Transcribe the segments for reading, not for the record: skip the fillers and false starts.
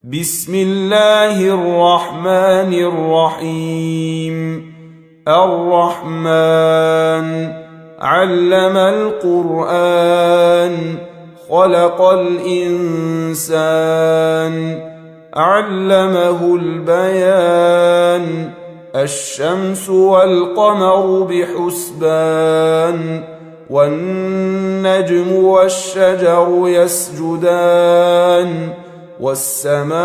بسم الله الرحمن الرحيم. الرحمن علم القرآن خلق الإنسان علمه البيان الشمس والقمر بحسبان والنجم والشجر يسجدان والسماء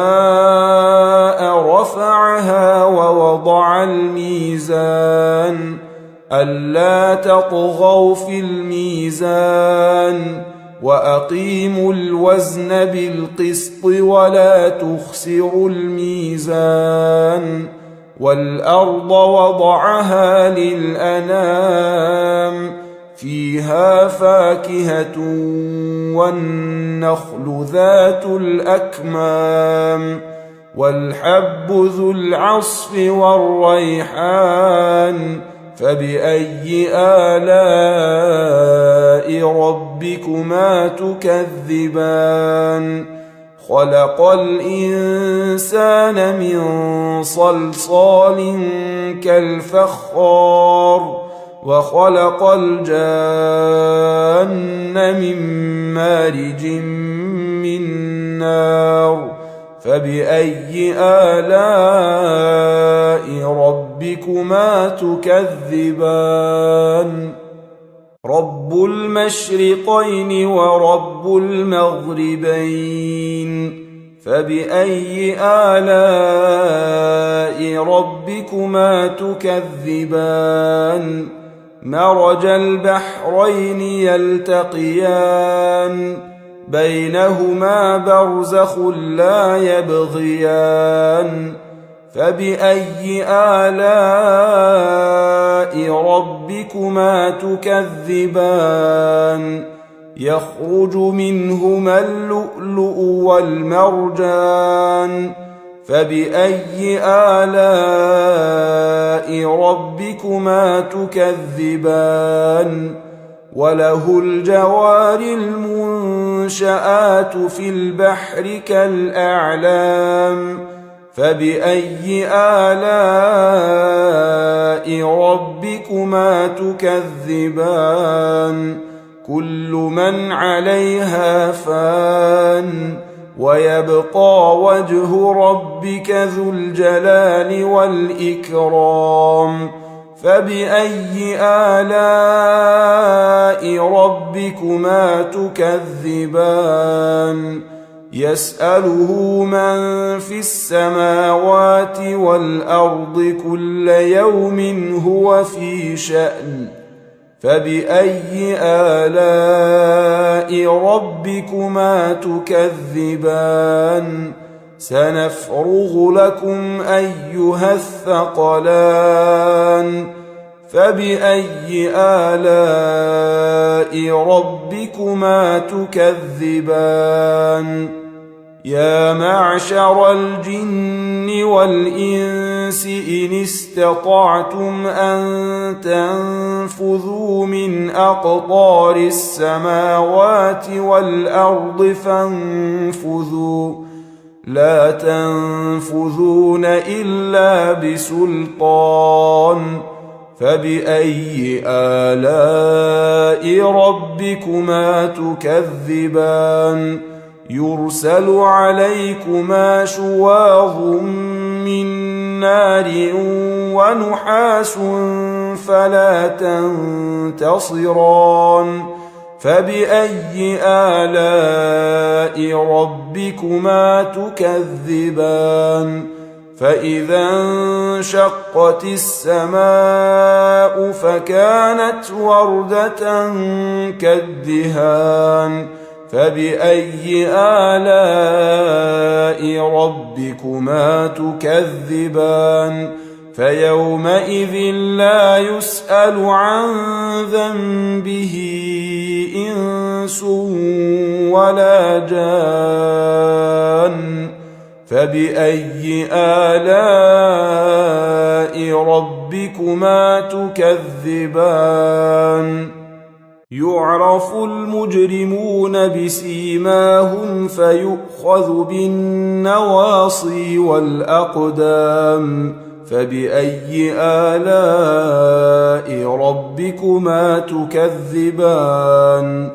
رفعها ووضع الميزان ألا تطغوا في الميزان وأقيموا الوزن بالقسط ولا تخسروا الميزان والأرض وضعها للأنام فيها فاكهة والنخل ذات الأكمام والحب ذو العصف والريحان فبأي آلاء ربكما تكذبان خلق الإنسان من صلصال كالفخار وخلق الجان من مارج من نار فبأي آلاء ربكما تكذبان رب المشرقين ورب المغربين فبأي آلاء ربكما تكذبان مرج البحرين يلتقيان بينهما برزخ لا يبغيان فبأي آلاء ربكما تكذبان يخرج منهما اللؤلؤ والمرجان فبأي آلاء ربكما تكذبان وله الجوار المنشآت في البحر كالأعلام فبأي آلاء ربكما تكذبان كل من عليها فان ويبقى وجه ربك ذو الجلال والإكرام فبأي آلاء ربكما تكذبان يسأله من في السماوات والأرض كل يوم هو في شأن فبأي آلاء ربكما تكذبان سنفرغ لكم أيها الثقلان فبأي آلاء ربكما تكذبان يا معشر الجن والإنس إن استطعتم أن تنفذوا من أقطار السماوات والأرض فانفذوا لا تنفذون إلا بسلطان فبأي آلاء ربكما تكذبان يرسل عليكما شواظ من نار ونحاس فلا تنتصران فبأي آلاء ربكما تكذبان فإذا انشقت السماء فكانت وردة كالدهان فبأي آلاء ربكما تكذبان فيومئذ لا يسأل عن ذنبه إنس ولا جان فبأي آلاء ربكما تكذبان يعرف المجرمون بسيماهم فيؤخذ بالنواصي والأقدام فبأي آلاء ربكما تكذبان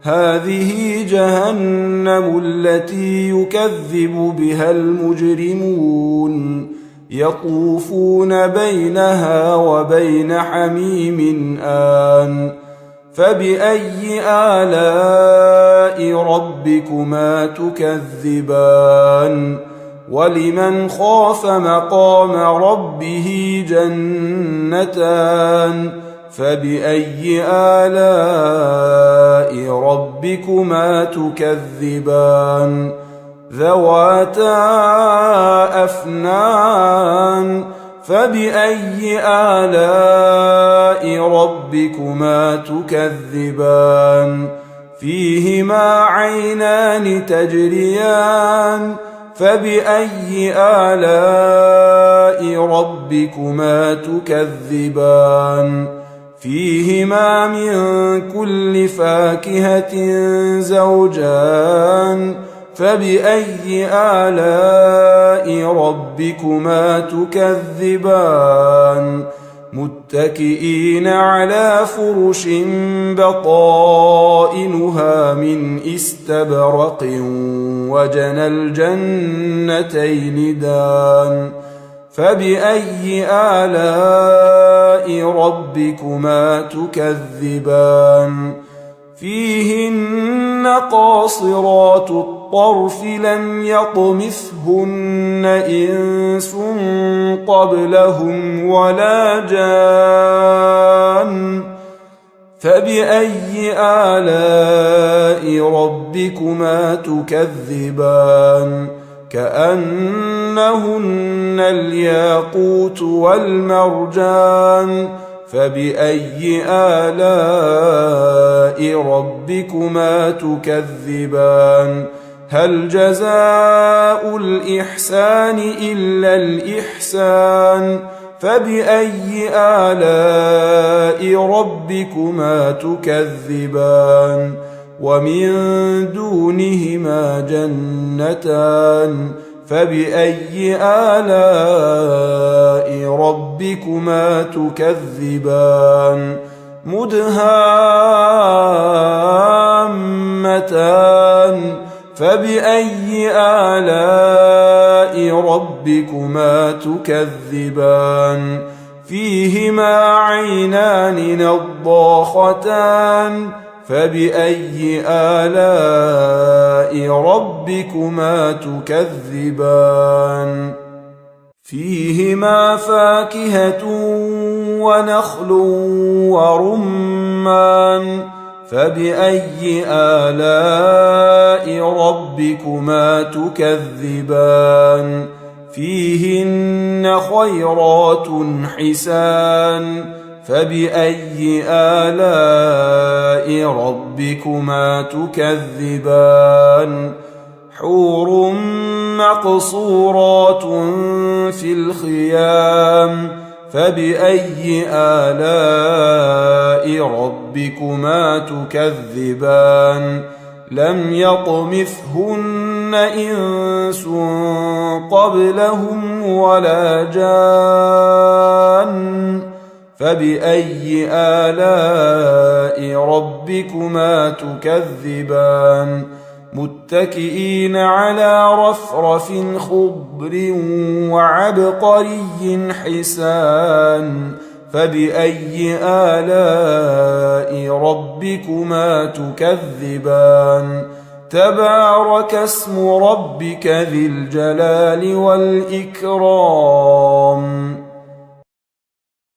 هذه جهنم التي يكذب بها المجرمون يطوفون بينها وبين حميم آن فبأي آلاء ربكما تكذبان ولمن خاف مقام ربه جنتان فبأي آلاء ربكما تكذبان ذواتا أفنان فبأي آلاء ربكما تكذبان فيهما عينان تجريان فبأي آلاء ربكما تكذبان فيهما من كل فاكهة زوجان فبأي آلاء ربكما تكذبان متكئين على فرش بطائنها من استبرق وجنى الجنتين دان فبأي آلاء ربكما تكذبان فيهن قاصرات الطرف لم يطمثهن إنس قبلهم ولا جان فبأي آلاء ربكما تكذبان كأنهن الياقوت والمرجان فبأي آلاء ربكما تكذبان هل جزاء الإحسان إلا الإحسان فبأي آلاء ربكما تكذبان ومن دونهما جنتان فبأي آلاء ربكما تكذبان مدهامتان فبأي آلاء ربكما تكذبان فيهما عينان نضاختان فبأي آلاء ربكما تكذبان فيهما فاكهة ونخل ورمان فبأي آلاء ربكما تكذبان فيهن خيرات حسان فبأي آلاء ربكما تكذبان حور مقصورات في الخيام فبأي آلاء ربكما تكذبان لم يطمثهن إنس قبلهم ولا جان فبأي آلاء ربكما تكذبان متكئين على رفرف خضر وعبقري حسان فبأي آلاء ربكما تكذبان تبارك اسم ربك ذي الجلال والإكرام